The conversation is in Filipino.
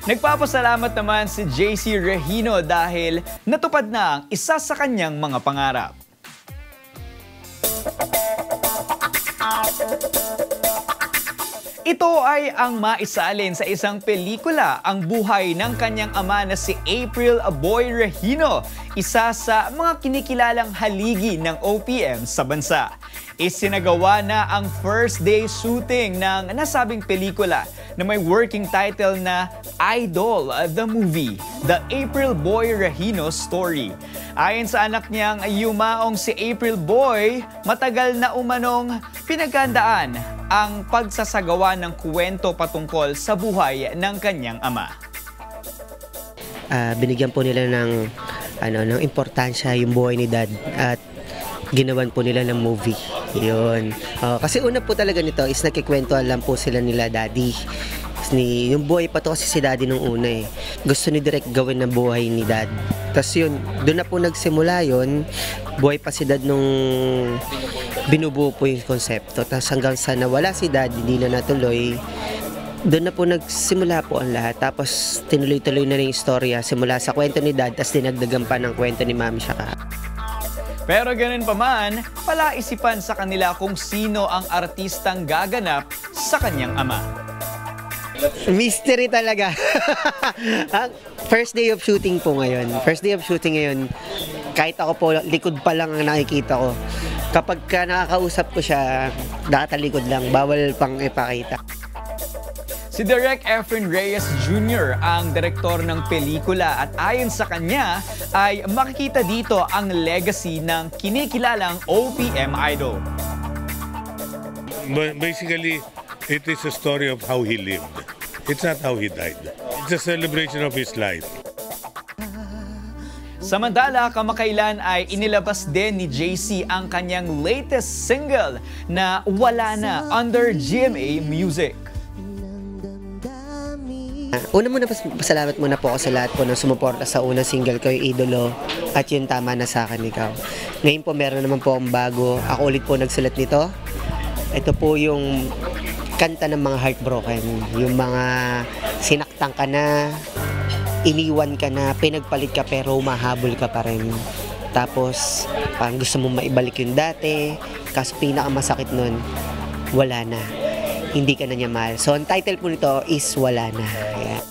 Nagpapasalamat naman si JC Regino dahil natupad na ang isa sa kanyang mga pangarap. Ito ay ang maisalin sa isang pelikula, ang buhay ng kanyang ama na si April Aboy Regino, isa sa mga kinikilalang haligi ng OPM sa bansa. Isinagawa na ang first day shooting ng nasabing pelikula na may working title na Idol, the Movie, The April Boy Regino Story. Ayon sa anak niyang yumaong si April Boy, matagal na umanong pinaghandaan ang pagsasagawa ng kwento patungkol sa buhay ng kanyang ama. Binigyan po nila ng importansya yung buhay ni Dad at ginawan po nila ng movie. Yun. Kasi una po talaga nito is nagkikwentuhan lang po sila nila Daddy. Yung buhay pa to kasi si Daddy nung una eh. Gusto ni Direk gawin na buhay ni Dad. Tapos yun, doon na po nagsimula yun. Buhay pa si Dad nung binubuo po yung konsepto. Tapos hanggang sa nawala si Dad, hindi na natuloy. Doon na po nagsimula po ang lahat. Tapos tinuloy-tuloy na rin yung istorya. Simula sa kwento ni Dad, tapos dinagdagan pa ng kwento ni Mami Shaka. Pero ganun pa man, palaisipan sa kanila kung sino ang artistang gaganap sa kanyang ama. Mystery talaga. First day of shooting po ngayon. First day of shooting ngayon, kahit ako po, likod pa lang ang nakikita ko. Kapag nakakausap ko siya, nakatalikod lang, bawal pang ipakita. Si Direk Efren Reyes Jr. ang direktor ng pelikula at ayon sa kanya ay makikita dito ang legacy ng kinikilalang OPM idol. Basically, it is a story of how he lived. It's not how he died. It's a celebration of his life. Samantala, kamakailan ay inilabas din ni JC ang kanyang latest single na Wala Na under GMA Music. Una muna, pasalamat muna po ako sa lahat po na sumuporta sa unang single ko, yung Idolo, at yung Tama Na Sa Akin Ikaw. Ngayon po meron naman po akong bago. Ako ulit po nagsulat nito. Ito po yung kanta ng mga heartbroken. Yung mga sinaktan ka na, iniwan ka na, pinagpalit ka pero mahabol ka pa rin. Tapos parang gusto mong maibalik yung dati, kaso pinakamasakit nun, wala na. Hindi ka na niya mahal. So, ang title po nito is Wala Na. Yeah.